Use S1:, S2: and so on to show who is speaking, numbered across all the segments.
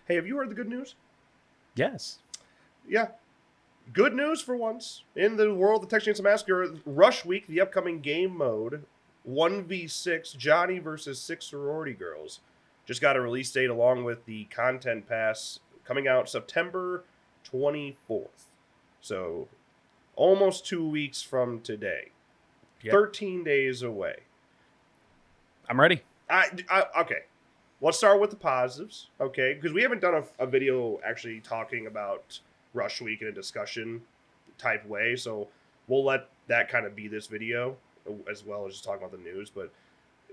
S1: Hey, have you heard the good news?
S2: Yes.
S1: Yeah. Good news for once. In the world of Texas Chainsaw Massacre, Rush Week, the upcoming game mode, 1v6, Johnny versus 6 sorority girls. Just got a release date along with the content pass coming out September 24th. So, almost 2 weeks from today.
S2: Yep.
S1: 13 days away.
S2: I'm ready.
S1: Okay. Let's start with the positives, okay? Because we haven't done a video actually talking about Rush Week in a discussion type way, so we'll let that kind of be this video as well as just talking about the news. But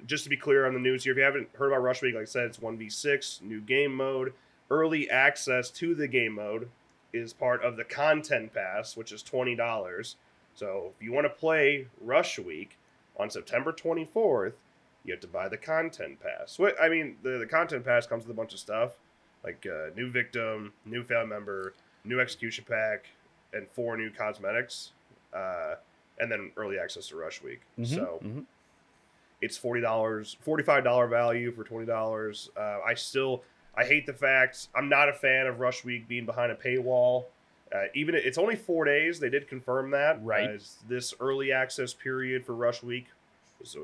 S1: just to be clear on the news here, if you haven't heard about Rush Week, like I said, it's 1v6, new game mode. Early access to the game mode is part of the content pass, which is $20. So if you want to play Rush Week on September 24th, you have to buy the content pass. I mean, the content pass comes with a bunch of stuff, like new victim, new family member, new execution pack, and 4 new cosmetics, and then early access to Rush Week. So it's $45 value for $20. I hate the fact I'm not a fan of Rush Week being behind a paywall. Even it's only 4 days. They did confirm that.
S2: Right.
S1: This early access period for Rush Week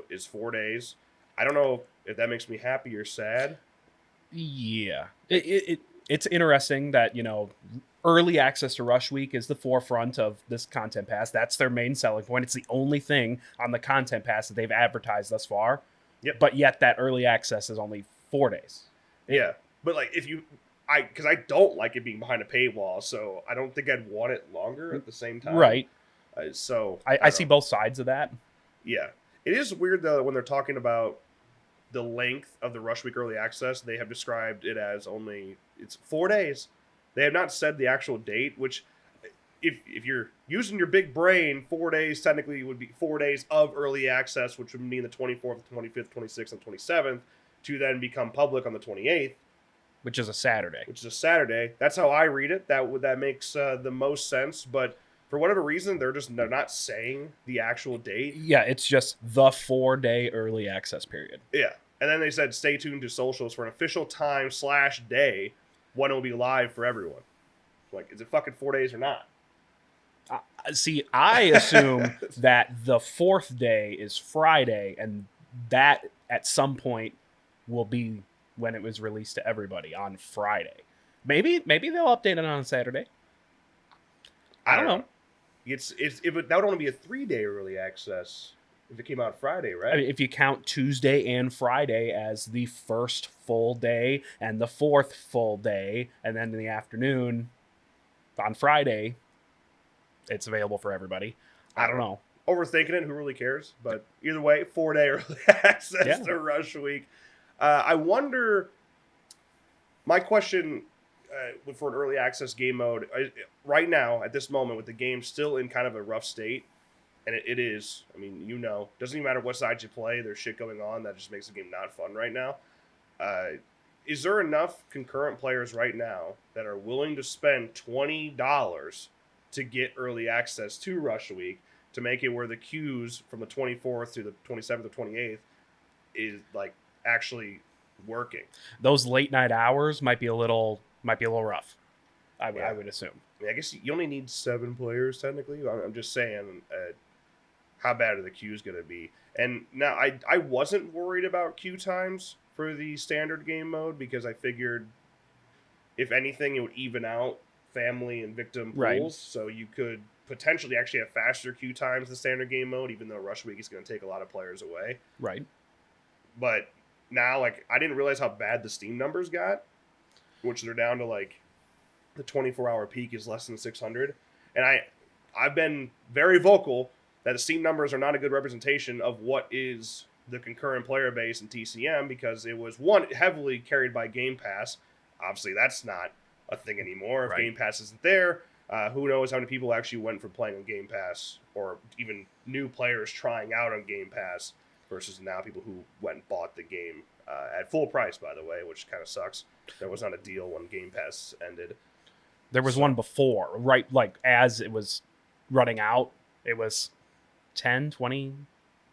S1: is 4 days. I don't know if that makes me happy or sad.
S2: Yeah. It's interesting that, early access to Rush Week is the forefront of this content pass. That's their main selling point. It's the only thing on the content pass that they've advertised thus far.
S1: Yep.
S2: But yet that early access is only 4 days.
S1: Yeah. But like because I don't like it being behind a paywall, so I don't think I'd want it longer at the same time.
S2: Right.
S1: So
S2: I see both sides of that.
S1: Yeah. It is weird, though, when they're talking about the length of the Rush Week early access, they have described it as it's 4 days. They have not said the actual date, which if you're using your big brain, 4 days technically would be 4 days of early access, which would mean the 24th, 25th, 26th, and 27th, to then become public on the 28th.
S2: Which is a Saturday.
S1: That's how I read it. That makes the most sense, but for whatever reason, they're not saying the actual date.
S2: Yeah, it's just the 4-day early access period.
S1: Yeah. And then they said, stay tuned to socials for an official time/day when it will be live for everyone. Like, is it fucking 4 days or not?
S2: See, I assume that the 4th day is Friday, and that at some point will be when it was released to everybody on Friday. Maybe they'll update it on Saturday. I don't know.
S1: That would only be a 3-day early access if it came out Friday, right?
S2: I mean, if you count Tuesday and Friday as the first full day and the 4th full day, and then in the afternoon on Friday, it's available for everybody. I don't know.
S1: Overthinking it, who really cares? But either way, 4-day early access to Rush Week. I wonder, my question for an early access game mode, right now, at this moment, with the game still in kind of a rough state, and it is, I mean, doesn't even matter what side you play, there's shit going on that just makes the game not fun right now. Is there enough concurrent players right now that are willing to spend $20 to get early access to Rush Week to make it where the queues from the 24th to the 27th or 28th is like actually working?
S2: Those late night hours might be a little rough. I would assume.
S1: I mean, I guess you only need 7 players technically. I'm just saying, how bad are the queues going to be? And now I wasn't worried about queue times for the standard game mode because I figured if anything it would even out family and victim pools,
S2: right.
S1: So you could potentially actually have faster queue times in the standard game mode, even though Rush Week is going to take a lot of players away.
S2: Right.
S1: But now, like, I didn't realize how bad the Steam numbers got, which they're down to, like, the 24-hour peak is less than 600. And I've been very vocal that the Steam numbers are not a good representation of what is the concurrent player base in TCM because it was, one, heavily carried by Game Pass. Obviously, that's not a thing anymore. If Game Pass isn't there, who knows how many people actually went from playing on Game Pass or even new players trying out on Game Pass versus now people who went and bought the game at full price, by the way, which kind of sucks. There was not a deal when Game Pass ended.
S2: There was one before, right? Like as it was running out, it was 10, 20,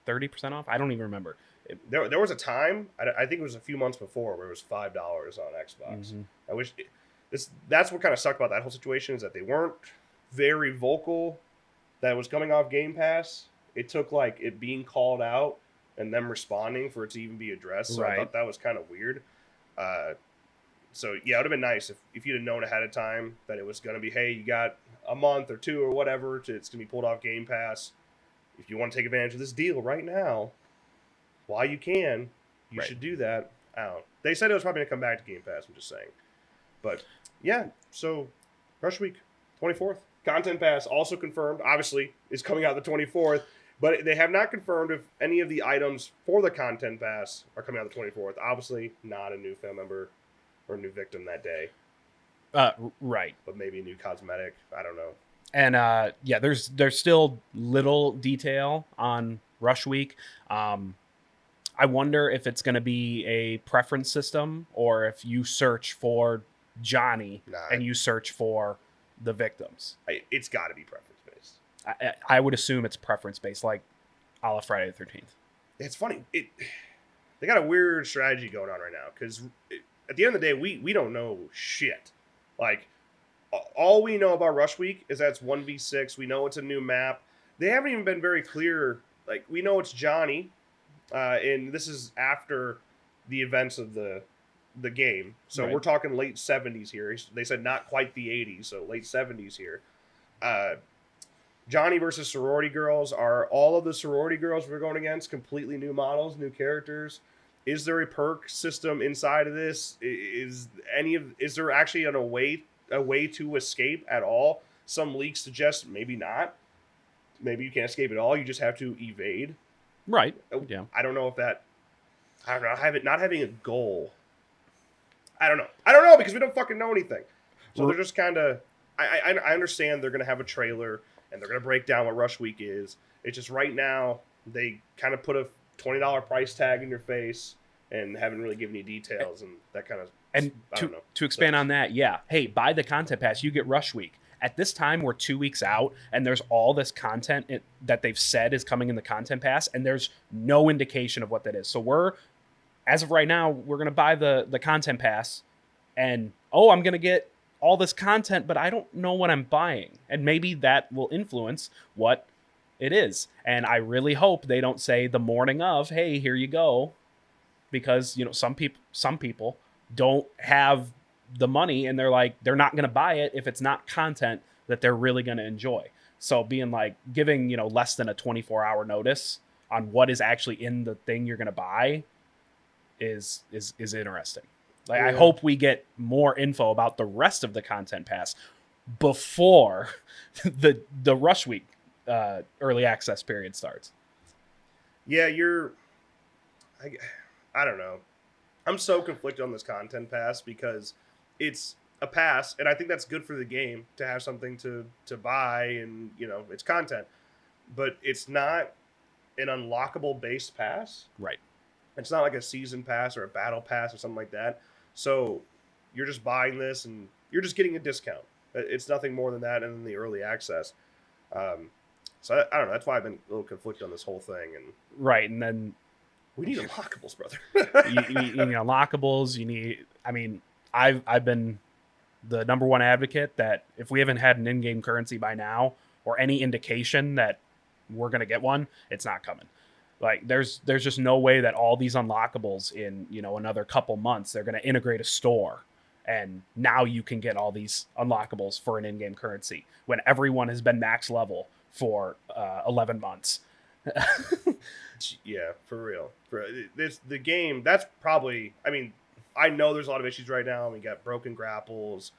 S2: 30% off. I don't even remember.
S1: There was a time, I think it was a few months before, where it was $5 on Xbox.
S2: Mm-hmm.
S1: I wish that's what kind of sucked about that whole situation, is that they weren't very vocal that it was coming off Game Pass. It took like it being called out and them responding for it to even be addressed. So I thought that was kind of weird. So yeah, it would have been nice if you'd have known ahead of time that it was going to be, hey, you got a month or two or whatever, it's going to be pulled off Game Pass. If you want to take advantage of this deal right now, while you can, you should do that. I don't know. They said it was probably going to come back to Game Pass, I'm just saying. But yeah, so Rush Week, 24th. Content Pass also confirmed, obviously, is coming out the 24th. But they have not confirmed if any of the items for the Content Pass are coming out the 24th. Obviously, not a new fan member or a new victim that day.
S2: Right.
S1: But maybe a new cosmetic. I don't know.
S2: And yeah, there's still little detail on Rush Week. I wonder if it's going to be a preference system, or if you search for Johnny and you search for the victims.
S1: It's got to be preference based.
S2: I would assume it's preference based, like a la Friday the 13th.
S1: It's funny. They got a weird strategy going on right now, because at the end of the day, we don't know shit. Like, all we know about Rush Week is that it's 1v6. We know it's a new map. They haven't even been very clear. Like, we know it's Johnny, and this is after the events of the game. So we're talking late 70s here. They said not quite the 80s, so late 70s here. Johnny versus sorority girls. Are all of the sorority girls we're going against completely new models, new characters? Is there a perk system inside of this? Is there actually a way to escape at all? Some leaks suggest maybe not. Maybe you can't escape at all. You just have to evade.
S2: Right. Yeah.
S1: I don't know if that. I don't know. Not having a goal. I don't know because we don't fucking know anything. So they're just kind of. I understand they're going to have a trailer and they're going to break down what Rush Week is. It's just right now they kind of put a $20 price tag in your face and haven't really given you details, and that kind of.
S2: And to expand on that, yeah. Hey, buy the Content Pass. You get Rush Week. At this time, we're 2 weeks out, and there's all this content that they've said is coming in the Content Pass, and there's no indication of what that is. So as of right now, we're going to buy the Content Pass, and, I'm going to get all this content, but I don't know what I'm buying. And maybe that will influence what it is. And I really hope they don't say the morning of, hey, here you go. Because, some people don't have the money, and they're not going to buy it if it's not content that they're really going to enjoy. So being giving, less than a 24-hour notice on what is actually in the thing you're going to buy is interesting. I hope we get more info about the rest of the Content Pass before the Rush Week early access period starts.
S1: Yeah, I don't know. I'm so conflicted on this Content Pass because it's a pass, and I think that's good for the game to have something to buy, and it's content, but it's not an unlockable based pass.
S2: Right.
S1: It's not like a season pass or a battle pass or something like that. So you're just buying this and you're just getting a discount. It's nothing more than that in the early access. So I don't know. That's why I've been a little conflicted on this whole thing. And
S2: right, and then
S1: we need unlockables, brother.
S2: you need unlockables. You need. I mean, I've been the number one advocate that if we haven't had an in-game currency by now, or any indication that we're gonna get one, it's not coming. There's just no way that all these unlockables in another couple months they're gonna integrate a store, and now you can get all these unlockables for an in-game currency when everyone has been max level for 11 months.
S1: Yeah, for real. The game, that's probably. I mean, I know there's a lot of issues right now. We got broken grapples,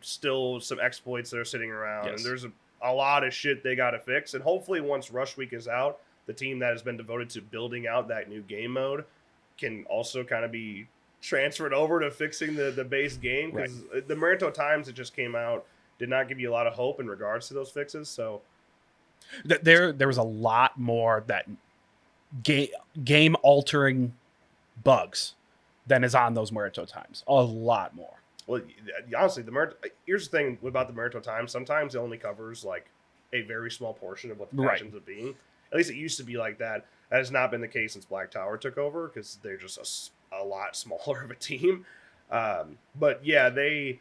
S1: still some exploits that are sitting around, and there's a lot of shit they got to fix. And hopefully, once Rush Week is out, the team that has been devoted to building out that new game mode can also kind of be transferred over to fixing the base game, because the Naruto Times that just came out did not give you a lot of hope in regards to those fixes. So
S2: there was a lot more that game altering bugs than is on those Naruto Times. A lot more.
S1: Well, honestly, here's the thing about the Naruto Times. Sometimes it only covers a very small portion of what the passions of being. At least it used to be like that. That has not been the case since Black Tower took over because they're just a lot smaller of a team. But yeah, they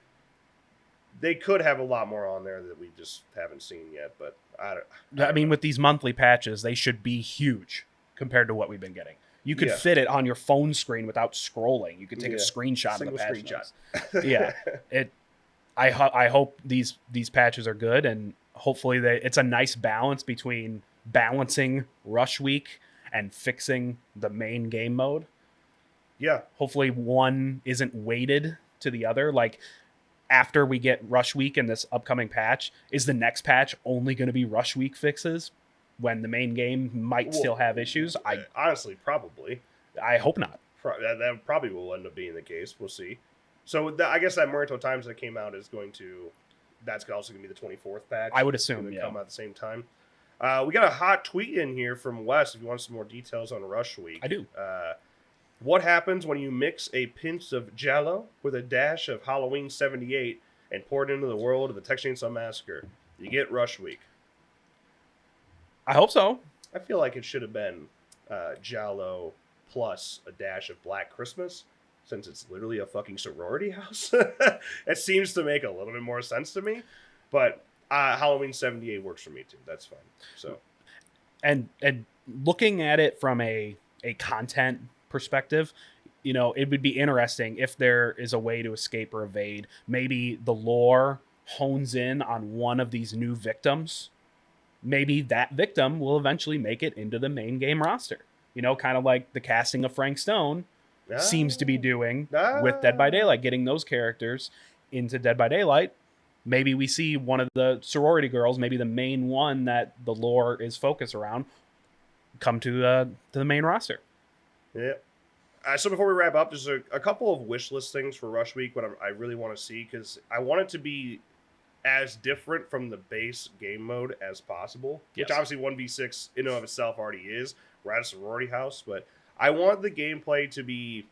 S1: could have a lot more on there that we just haven't seen yet. But I
S2: mean,
S1: know.
S2: with these monthly patches, they should be huge compared to what we've been getting. You could
S1: Yeah.
S2: fit it on your phone screen without scrolling. You could take a screenshot
S1: Single
S2: of the patch
S1: screenshot.
S2: notes. Yeah, I hope these patches are good, and hopefully it's a nice balance between balancing Rush Week and fixing the main game mode.
S1: Yeah.
S2: Hopefully one isn't weighted to the other. Like after we get Rush Week in this upcoming patch, is the next patch only going to be Rush Week fixes when the main game might still have issues? I
S1: honestly probably.
S2: I hope not.
S1: That probably will end up being the case. We'll see. So I guess that Muerto Times that came out is that's also going to be the 24th patch.
S2: I would assume,
S1: come out at the same time. We got a hot tweet in here from Wes. If you want some more details on Rush Week,
S2: I do.
S1: What happens when you mix a pinch of Jello with a dash of Halloween 78 and pour it into the world of the Texas Chainsaw Massacre? You get Rush Week.
S2: I hope so.
S1: I feel like it should have been Jello plus a dash of Black Christmas, since it's literally a fucking sorority house. It seems to make a little bit more sense to me, but Halloween 78 works for me too. That's fine. So,
S2: and looking at it from a content perspective, you know, it would be interesting if there is a way to escape or evade. Maybe the lore hones in on one of these new victims. Maybe that victim will eventually make it into the main game roster. You know, kind of like the casting of Frank Stone seems to be doing with Dead by Daylight, getting those characters into Dead by Daylight. Maybe we see one of the sorority girls, maybe the main one that the lore is focused around, come to the main roster.
S1: Yeah. So before we wrap up, there's a couple of wish list things for Rush Week, what I really want to see, because I want it to be as different from the base game mode as possible, which obviously 1v6 in and of itself already is. We're at a sorority house, but I want the gameplay to be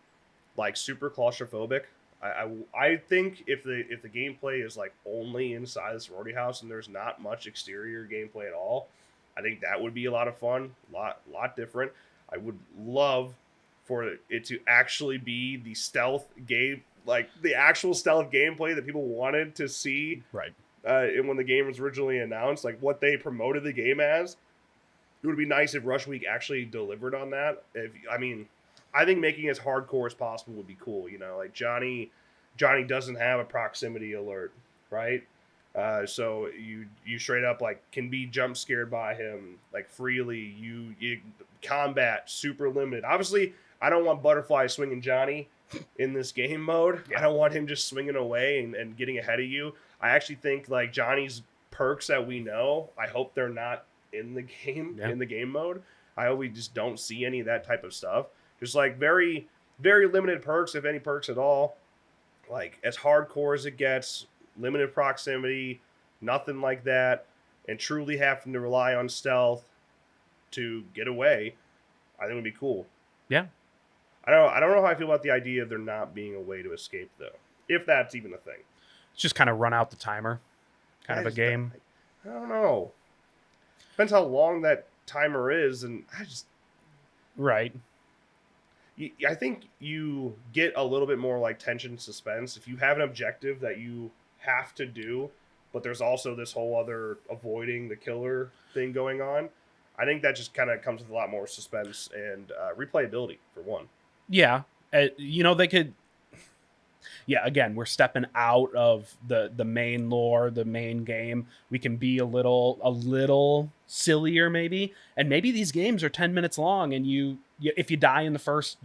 S1: like super claustrophobic. I think if the gameplay is like only inside the sorority house and there's not much exterior gameplay at all, I think that would be a lot of fun, lot different. I would love for it to actually be the stealth game, like the actual stealth gameplay that people wanted to see.
S2: Right.
S1: When the game was originally announced, like what they promoted the game as. It would be nice if Rush Week actually delivered on that. I think making it as hardcore as possible would be cool. You know, like Johnny doesn't have a proximity alert, right? So you straight up like can be jump scared by him like freely. You combat super limited. Obviously, I don't want Butterfly swinging Johnny in this game mode. Yeah. I don't want him just swinging away and getting ahead of you. I actually think like Johnny's perks that we know, I hope they're not in the game, in the game mode. I hope we just don't see any of that type of stuff. Just like very, very limited perks, if any perks at all. Like as hardcore as it gets, limited proximity, nothing like that, and truly having to rely on stealth to get away, I think would be cool.
S2: Yeah.
S1: I don't know how I feel about the idea of there not being a way to escape though, if that's even a thing.
S2: It's just kind of run out the timer, kind of a game.
S1: I don't know. Depends how long that timer is, and
S2: right.
S1: I think you get a little bit more like tension and suspense if you have an objective that you have to do, but there's also this whole other avoiding the killer thing going on. I think that just kind of comes with a lot more suspense and replayability for one. Yeah.
S2: You know, they could. Yeah, again, we're stepping out of the main lore, the main game. We can be a little sillier maybe. And maybe these games are 10 minutes long and you if you die in the first,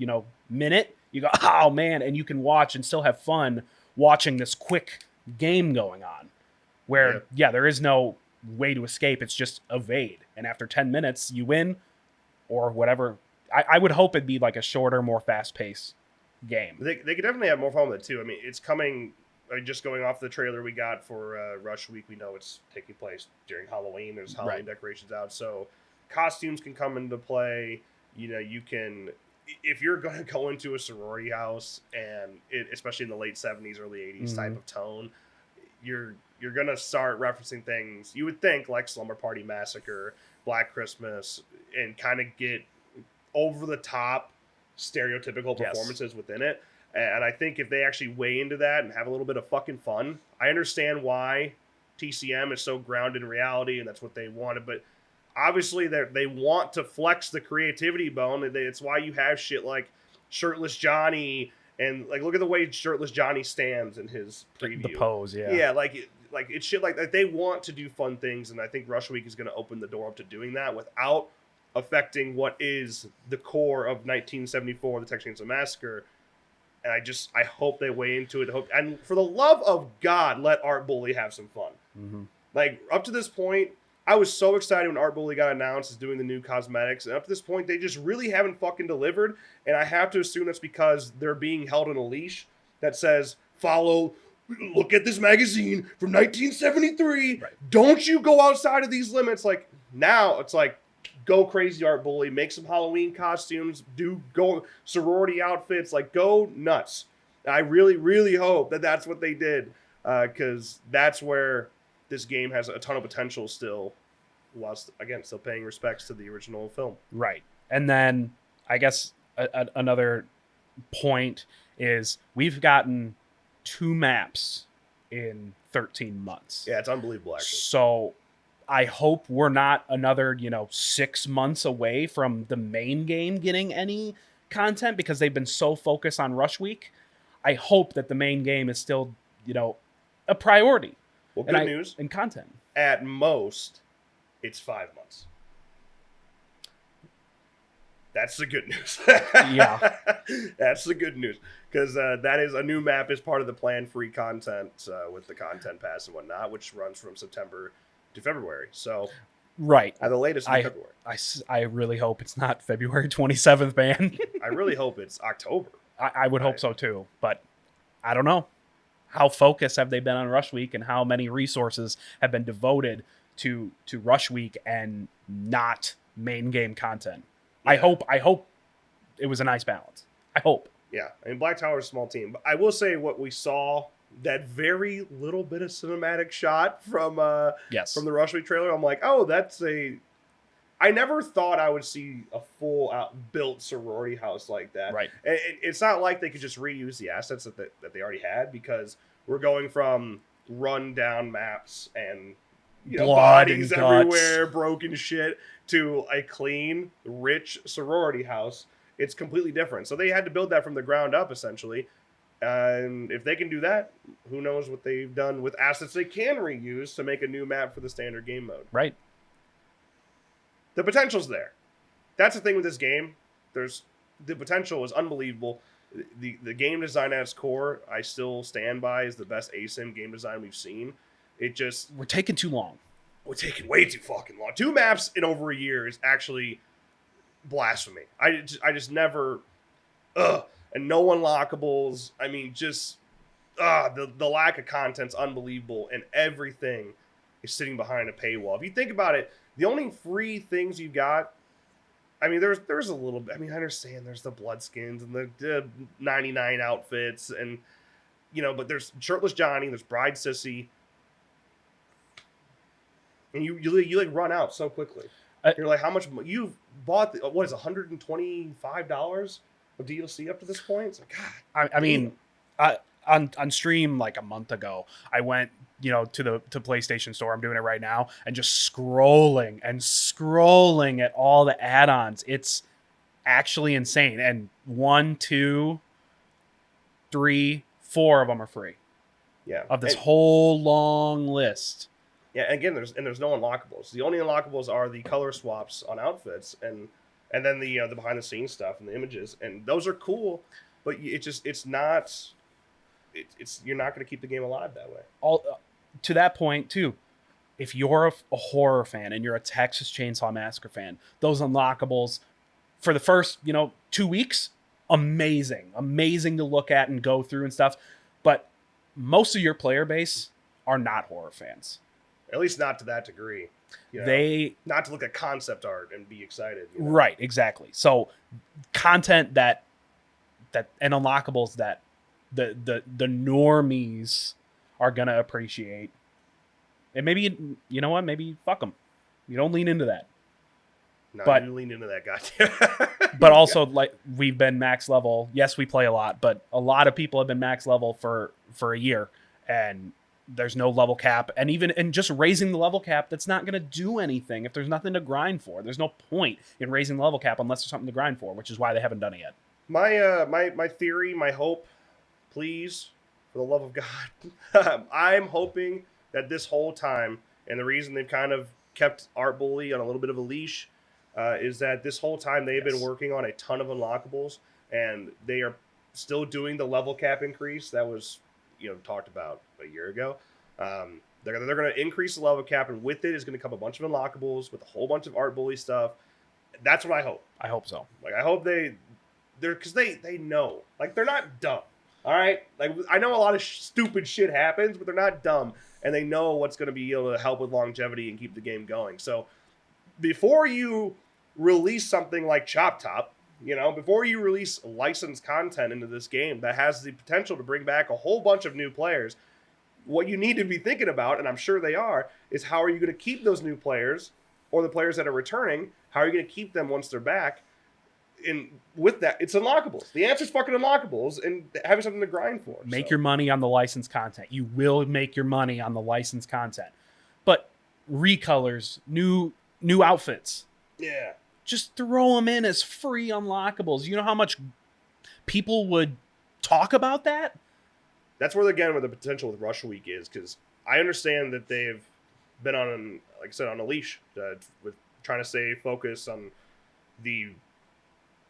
S2: minute, you go, "Oh man," and you can watch and still have fun watching this quick game going on. Where there is no way to escape, it's just evade. And after 10 minutes, you win or whatever. I would hope it'd be like a shorter, more fast-paced game.
S1: They could definitely have more fun with it too. I mean, it's coming. Just going off the trailer we got for Rush Week, we know it's taking place during Halloween. There's Halloween decorations out, so costumes can come into play. You can, if you're going to go into a sorority house and especially in the late 70s, early 80s type of tone, you're going to start referencing things you would think like Slumber Party Massacre, Black Christmas, and kind of get over the top stereotypical performances within it. And I think if they actually weigh into that and have a little bit of fucking fun, I understand why TCM is so grounded in reality and that's what they wanted. But obviously they want to flex the creativity bone. It's why you have shit like Shirtless Johnny and like look at the way Shirtless Johnny stands in his preview.
S2: The pose, yeah.
S1: Yeah, like it's shit like that. They want to do fun things, and I think Rush Week is going to open the door up to doing that without affecting what is the core of 1974, the Texas Chainsaw Massacre. And I hope they weigh into it. And for the love of God, let Art Bully have some fun.
S2: Mm-hmm.
S1: Like, up to this point, I was so excited when Art Bully got announced as doing the new cosmetics. And up to this point, they just really haven't fucking delivered. And I have to assume that's because they're being held on a leash that says, look at this magazine from 1973. Right. Don't you go outside of these limits. Like, now it's like, go crazy, Art Bully. Make some Halloween costumes. Go sorority outfits. Like, go nuts. I really, really hope that that's what they did. Because that's where this game has a ton of potential still. Whilst, again, still paying respects to the original film.
S2: Right. And then, I guess, another point is we've gotten 2 maps in 13 months.
S1: Yeah, it's unbelievable, actually.
S2: So I hope we're not another, 6 months away from the main game getting any content because they've been so focused on Rush Week. I hope that the main game is still, a priority.
S1: Well, good news.
S2: And content.
S1: At most, it's 5 months. That's the good news.
S2: Yeah.
S1: That's the good news. Because that is a new map is part of the planned free content with the content pass and whatnot, which runs from September to February. So,
S2: right.
S1: At the latest in February.
S2: I really hope it's not February 27th, man.
S1: I really hope it's October.
S2: I would hope so too. But I don't know. How focused have they been on Rush Week and how many resources have been devoted to Rush Week and not main game content? Yeah. I hope it was a nice balance. I hope.
S1: Yeah. I mean, Black Tower is a small team. But I will say what we saw, that very little bit of cinematic shot from the Rush Week trailer, I'm like, oh, I never thought I would see a full out built sorority house like that.
S2: Right.
S1: And it's not like they could just reuse the assets that they already had because we're going from run down maps and bodies
S2: and
S1: everywhere, broken shit, to a clean, rich sorority house. It's completely different. So they had to build that from the ground up, essentially. And if they can do that, who knows what they've done with assets they can reuse to make a new map for the standard game mode.
S2: Right.
S1: The potential's there. That's the thing with this game. The potential is unbelievable. The game design at its core, I still stand by, is the best ASIM game design we've seen.
S2: We're taking too long.
S1: We're taking way too fucking long. 2 maps in over a year is actually blasphemy. I just never. And no unlockables. I mean, just the lack of content's unbelievable, and everything is sitting behind a paywall. If you think about it, the only free things you got, I mean, there's a little bit. I mean, I understand there's the bloodskins and the 99 outfits, and but there's Shirtless Johnny, there's Bride Sissy, and you like run out so quickly. You're like, how much you've bought? What is $125 of DLC up to this point? It's like, God.
S2: I mean, on stream like a month ago, I went to PlayStation Store. I'm doing it right now, and just scrolling at all the add-ons. It's actually insane. And 1, 2, 3, 4 of them are free.
S1: Yeah.
S2: Of this whole long list.
S1: Yeah. Again, there's no unlockables. The only unlockables are the color swaps on outfits and then the behind the scenes stuff and the images, and those are cool, but it's not. You're not going to keep the game alive that way.
S2: To that point too, if you're a horror fan and you're a Texas Chainsaw Massacre fan, those unlockables for the first 2 weeks, amazing to look at and go through and stuff. But most of your player base are not horror fans,
S1: at least not to that degree.
S2: They
S1: not to look at concept art and be excited.
S2: Right, exactly. So content that and unlockables that the normies are gonna appreciate, and maybe maybe fuck them. You don't lean into that.
S1: No,
S2: but
S1: you lean into that goddamn.
S2: but also like we've been max level. Yes, we play a lot, but a lot of people have been max level for a year, and there's no level cap. And just raising the level cap, that's not going to do anything if there's nothing to grind for. There's no point in raising the level cap unless there's something to grind for, which is why they haven't done it yet.
S1: My theory, my hope, please, for the love of God, I'm hoping that this whole time, and the reason they've kind of kept Art Bully on a little bit of a leash, is that this whole time they've been working on a ton of unlockables, and they are still doing the level cap increase that was, talked about a year ago. They're going to increase the level cap, and with it is going to come a bunch of unlockables with a whole bunch of Art Bully stuff. That's what I hope.
S2: I hope so.
S1: Like, I hope they're because they know, like, they're not dumb. All right, like, I know a lot of stupid shit happens, but they're not dumb, and they know what's going to be able to help with longevity and keep the game going. So before you release something like Chop Top, before you release licensed content into this game that has the potential to bring back a whole bunch of new players, what you need to be thinking about, and I'm sure they are, is how are you going to keep those new players or the players that are returning? How are you going to keep them once they're back? And with that, it's unlockables. The answer is fucking unlockables and having something to grind for.
S2: Make your money on the licensed content. You will make your money on the licensed content. But recolors, new outfits.
S1: Yeah.
S2: Just throw them in as free unlockables. You know how much people would talk about that?
S1: That's where the potential with Rush Week is, because I understand that they've been on, like I said, on a leash with trying to stay focused on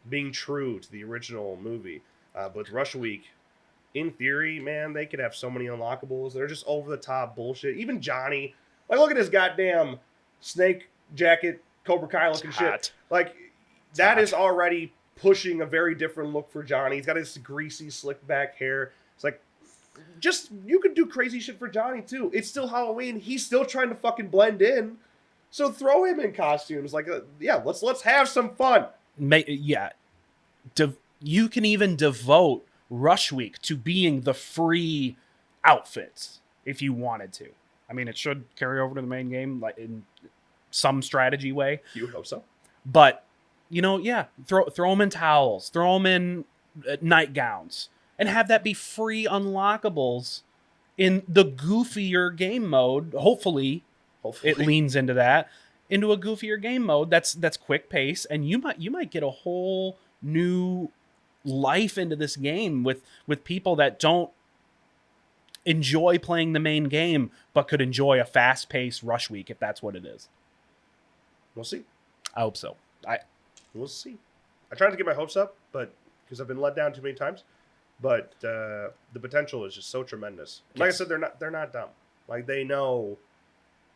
S1: being true to the original movie. But with Rush Week, in theory, man, they could have so many unlockables. They're just over the top bullshit. Even Johnny, like, look at his goddamn snake jacket, Cobra Kai looking shit. Like, that is already pushing a very different look for Johnny. He's got his greasy, slick back hair. It's like, just, you could do crazy shit for Johnny too. It's still Halloween. He's still trying to fucking blend in. So throw him in costumes. Like, let's have some fun.
S2: You can even devote Rush Week to being the free outfits if you wanted to. I mean, it should carry over to the main game, like in some strategy way.
S1: You would hope so.
S2: But throw them in towels, throw them in nightgowns, and have that be free unlockables in the goofier game mode. Hopefully, it leans into that. Into a goofier game mode that's quick pace, and you might get a whole new life into this game with people that don't enjoy playing the main game but could enjoy a fast-paced Rush Week if that's what it is.
S1: We'll see.
S2: I hope so.
S1: We'll see. I tried to get my hopes up, but because I've been let down too many times. But the potential is just so tremendous. Like I said, they're not dumb. Like, they know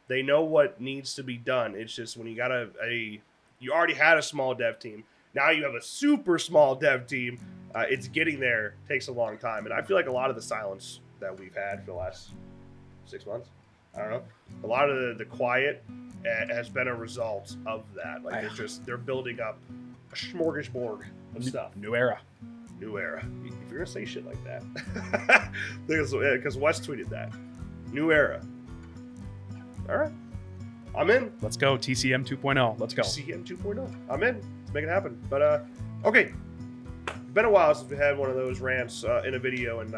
S1: what needs to be done. It's just when you got you already had a small dev team. Now you have a super small dev team. It's getting there takes a long time. And I feel like a lot of the silence that we've had for the last 6 months, I don't know, a lot of the quiet has been a result of that. Like, they're building up a smorgasbord of stuff.
S2: New era.
S1: If you're going to say shit like that. Because Wes tweeted that. New era. All right. I'm in.
S2: Let's go. TCM 2.0. Let's go.
S1: TCM 2.0. I'm in. Let's make it happen. But, okay. Been a while since we had one of those rants in a video and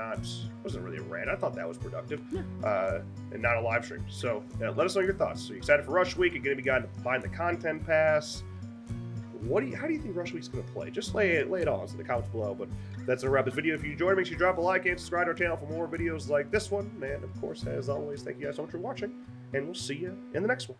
S1: wasn't really a rant. I thought that was productive. Yeah. And not a live stream. So, let us know your thoughts. So, you excited for Rush Week? You're going to be buying the content pass. How do you think Rush Week's going to play? Just lay it on us in the comments below. But that's a wrap this video. If you enjoyed, make sure you drop a like and subscribe to our channel for more videos like this one. And, of course, as always, thank you guys so much for watching. And we'll see you in the next one.